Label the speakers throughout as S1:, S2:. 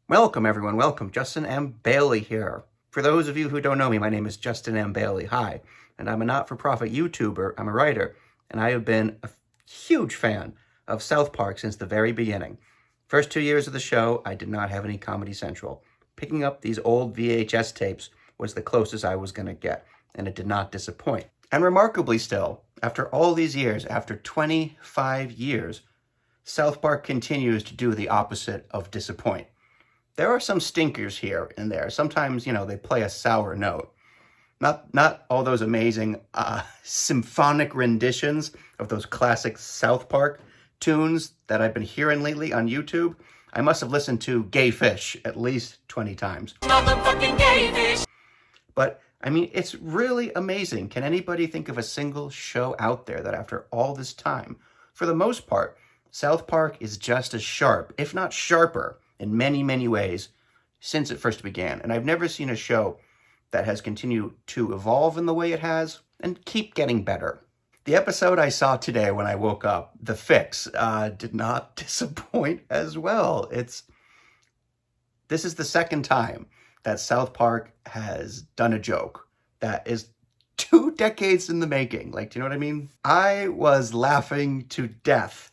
S1: Welcome, everyone. Welcome. Justin M. Bailey here. For those of you who don't know me, my name is Justin M. Bailey. Hi. And I'm a not-for-profit YouTuber. I'm a writer. And I have been a huge fan of South Park since the very beginning. First 2 years of the show, I did not have any Comedy Central. Picking up these old VHS tapes was the closest I was going to get. And it did not disappoint. And remarkably still, after all these years, after 25 years, South Park continues to do the opposite of disappoint. There are some stinkers here and there. Sometimes, they play a sour note. Not all those amazing symphonic renditions of those classic South Park tunes that I've been hearing lately on YouTube. I must have listened to Gay Fish at least 20 times.
S2: Motherfucking gay fish!
S1: But, it's really amazing. Can anybody think of a single show out there that after all this time, for the most part, South Park is just as sharp, if not sharper, in many, many ways since it first began. And I've never seen a show that has continued to evolve in the way it has and keep getting better. The episode I saw today when I woke up, The Fix, did not disappoint as well. This is the second time that South Park has done a joke that is 2 decades in the making. Do you know what I mean? I was laughing to death.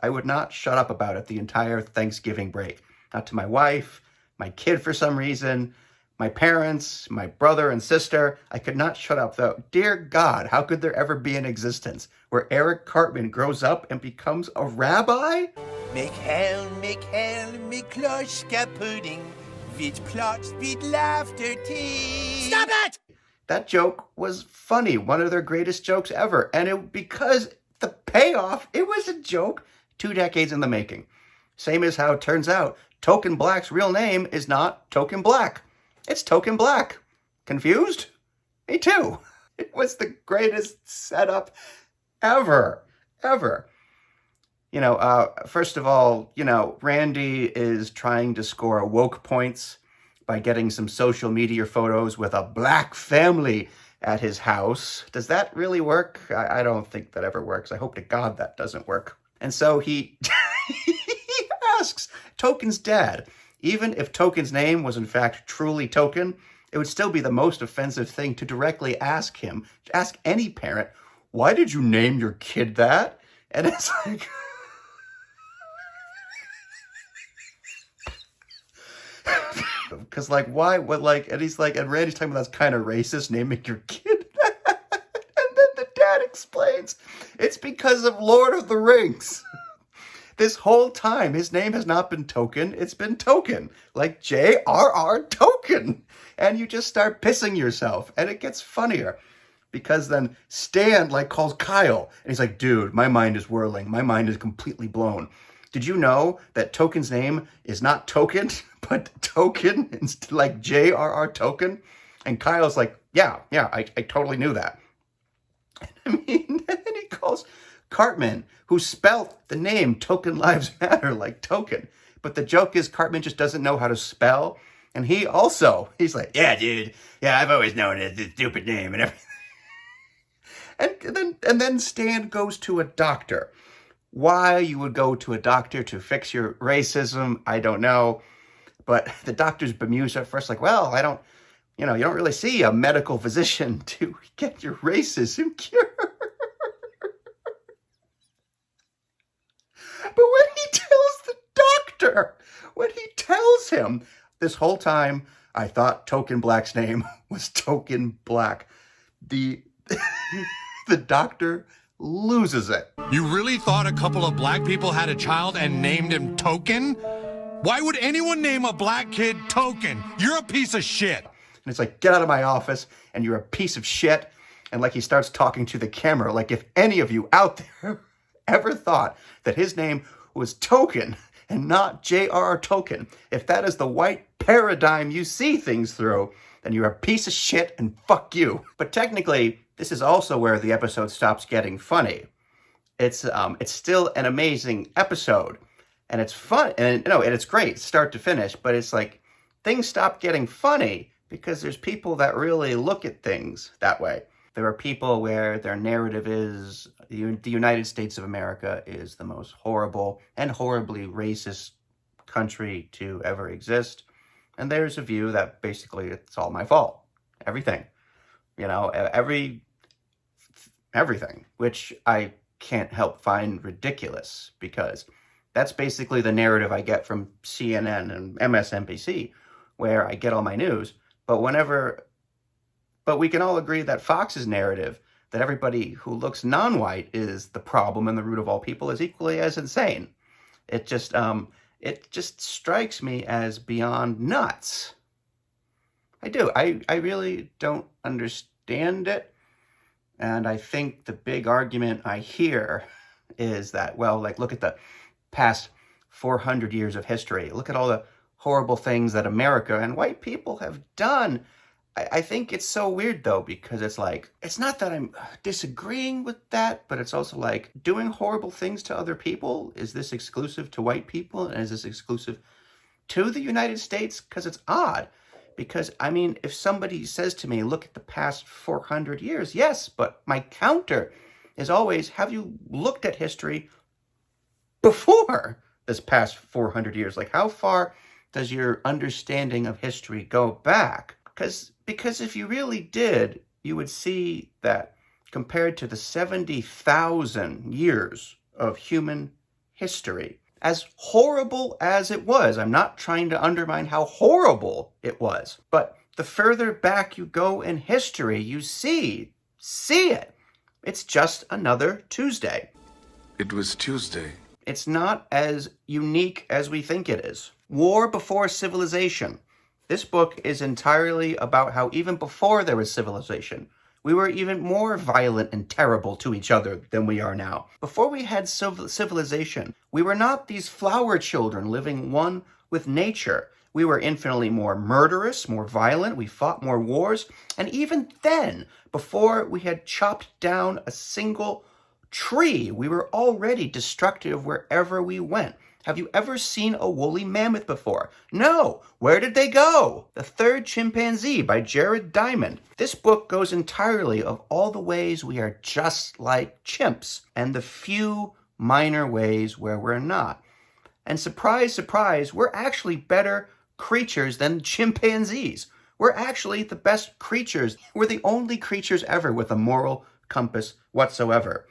S1: I would not shut up about it the entire Thanksgiving break. Not to my wife, my kid for some reason, my parents, my brother and sister. I could not shut up though. Dear God, how could there ever be an existence where Eric Cartman grows up and becomes a rabbi?
S3: Michael, Mikloshka pudding, with plots, with laughter tea.
S2: Stop it!
S1: That joke was funny, one of their greatest jokes ever. And because the payoff, it was a joke 2 decades in the making. Same as how it turns out Token Black's real name is not Token Black. It's Token Black. Confused? Me too. It was the greatest setup ever. First of all, Randy is trying to score woke points by getting some social media photos with a black family at his house. Does that really work? I don't think that ever works. I hope to God that doesn't work. And so he asks Token's dad, even if Token's name was in fact truly Token, it would still be the most offensive thing to directly ask him, to ask any parent, why did you name your kid that? And it's like... Because, why? And he's like, and Randy's talking about that's kind of racist, naming your kid that. And then the dad explains, it's because of Lord of the Rings. This whole time, his name has not been Token, it's been Token. Like J.R.R. Token. And you just start pissing yourself, and it gets funnier. Because then Stan, calls Kyle, and he's like, dude, my mind is whirling. My mind is completely blown. Did you know that Token's name is not Token, but Token, like J.R.R. Token? And Kyle's like, yeah, I totally knew that. And then he calls Cartman, who spelled the name Token Lives Matter like Token. But the joke is Cartman just doesn't know how to spell. And he's like, yeah, dude, yeah, I've always known it's a stupid name and everything. And then Stan goes to a doctor. Why you would go to a doctor to fix your racism, I don't know. But the doctor's bemused at first, well, you don't really see a medical physician to get your racism cured. But when he tells him, this whole time, I thought Token Black's name was Token Black. The doctor loses it.
S4: You really thought a couple of black people had a child and named him Token? Why would anyone name a black kid Token? You're a piece of shit.
S1: And it's like, get out of my office, and you're a piece of shit. And he starts talking to the camera, if any of you out there ever thought that his name was Token and not J.R.R. Token, if that is the white paradigm you see things through, then you're a piece of shit and fuck you. But technically, this is also where the episode stops getting funny. It's still an amazing episode, and it's fun, and it's great start to finish. But it's things stop getting funny because there's people that really look at things that way. There are people where their narrative is the United States of America is the most horrible and horribly racist country to ever exist. And there's a view that basically it's all my fault. Everything. You know, everything, which I can't help find ridiculous, because that's basically the narrative I get from CNN and MSNBC, where I get all my news. But we can all agree that Fox's narrative, that everybody who looks non-white is the problem and the root of all people, is equally as insane. It just strikes me as beyond nuts. I do. I really don't understand it. And I think the big argument I hear is that, well, like, look at the past 400 years of history. Look at all the horrible things that America and white people have done. I think it's so weird, though, because it's like, it's not that I'm disagreeing with that, but it's also like, doing horrible things to other people, is this exclusive to white people? And is this exclusive to the United States? Because it's odd. Because, I mean, if somebody says to me, look at the past 400 years, yes, but my counter is always, have you looked at history before this past 400 years? Like, how far does your understanding of history go back? Because if you really did, you would see that compared to the 70,000 years of human history, as horrible as it was, I'm not trying to undermine how horrible it was, but the further back you go in history, you see it. It's just another Tuesday.
S5: It was Tuesday.
S1: It's not as unique as we think it is. War before civilization. This book is entirely about how even before there was civilization, we were even more violent and terrible to each other than we are now. Before we had civilization, we were not these flower children living one with nature. We were infinitely more murderous, more violent, we fought more wars, and even then, before we had chopped down a single tree, we were already destructive wherever we went. Have you ever seen a woolly mammoth before? No. Where did they go? The Third Chimpanzee by Jared Diamond. This book goes entirely of all the ways we are just like chimps and the few minor ways where we're not. And surprise, surprise, we're actually better creatures than chimpanzees. We're actually the best creatures. We're the only creatures ever with a moral compass whatsoever.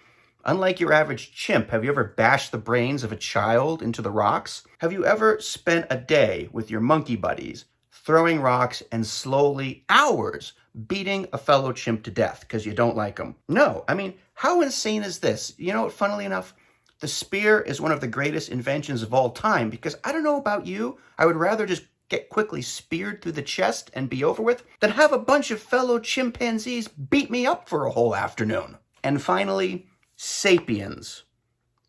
S1: Unlike your average chimp, have you ever bashed the brains of a child into the rocks? Have you ever spent a day with your monkey buddies throwing rocks and slowly, hours, beating a fellow chimp to death because you don't like them? No. I mean, how insane is this? You know what, funnily enough, the spear is one of the greatest inventions of all time, because I don't know about you, I would rather just get quickly speared through the chest and be over with than have a bunch of fellow chimpanzees beat me up for a whole afternoon. And finally, Sapiens,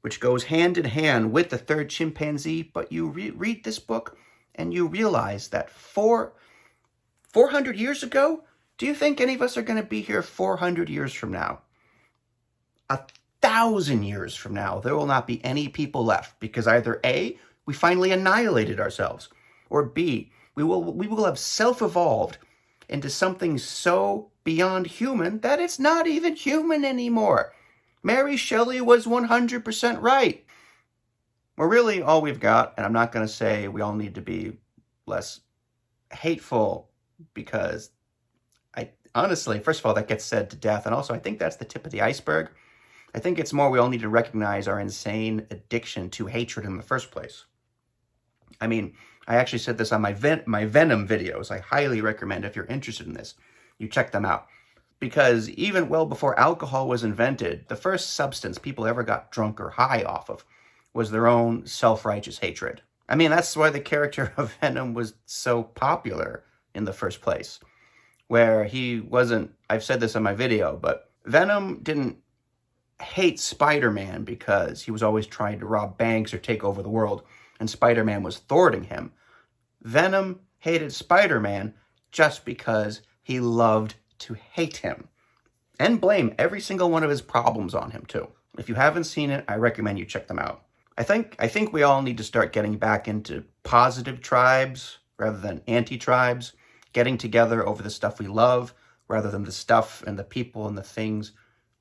S1: which goes hand in hand with the Third Chimpanzee, but you read this book and you realize that 400 years ago, do you think any of us are going to be here 400 years from now? 1,000 years from now, there will not be any people left, because either A, we finally annihilated ourselves, or B, we will have self-evolved into something so beyond human that it's not even human anymore. Mary Shelley was 100% right. We're really all we've got, and I'm not going to say we all need to be less hateful, because honestly, first of all, that gets said to death, and also I think that's the tip of the iceberg. I think it's more we all need to recognize our insane addiction to hatred in the first place. I mean, I actually said this on my Venom videos. I highly recommend, if you're interested in this, you check them out. Because even well before alcohol was invented, the first substance people ever got drunk or high off of was their own self-righteous hatred. I mean, that's why the character of Venom was so popular in the first place. Where he wasn't, I've said this in my video, but Venom didn't hate Spider-Man because he was always trying to rob banks or take over the world, and Spider-Man was thwarting him. Venom hated Spider-Man just because he loved to hate him, and blame every single one of his problems on him too. If you haven't seen it, I recommend you check them out. I think we all need to start getting back into positive tribes rather than anti-tribes, getting together over the stuff we love rather than the stuff and the people and the things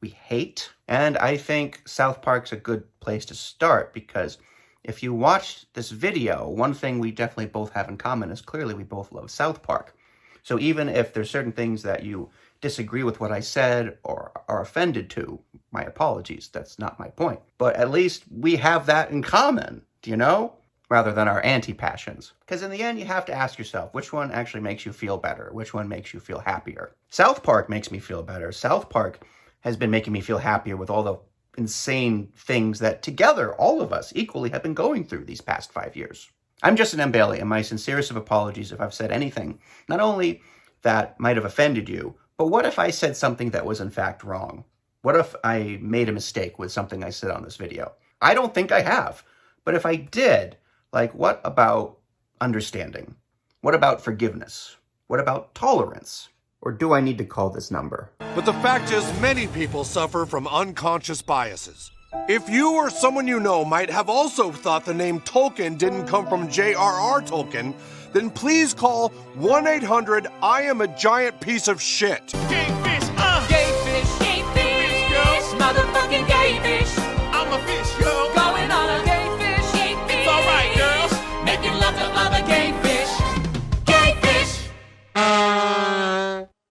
S1: we hate. And I think South Park's a good place to start, because If you watched this video, one thing we definitely both have in common is clearly we both love South Park. So even if there's certain things that you disagree with what I said or are offended to, my apologies, that's not my point. But at least we have that in common, do you know? Rather than our anti-passions. Because in the end, you have to ask yourself, which one actually makes you feel better? Which one makes you feel happier? South Park makes me feel better. South Park has been making me feel happier with all the insane things that together, all of us equally have been going through these past 5 years. I'm Justin M. Bailey, and my sincerest of apologies if I've said anything, not only that might have offended you, but what if I said something that was in fact wrong? What if I made a mistake with something I said on this video? I don't think I have. But if I did, what about understanding? What about forgiveness? What about tolerance? Or do I need to call this number?
S4: But the fact is, many people suffer from unconscious biases. If you or someone you know might have also thought the name Tolkien didn't come from J.R.R. Tolkien, then please call 1-800-I-am-a-giant piece of shit.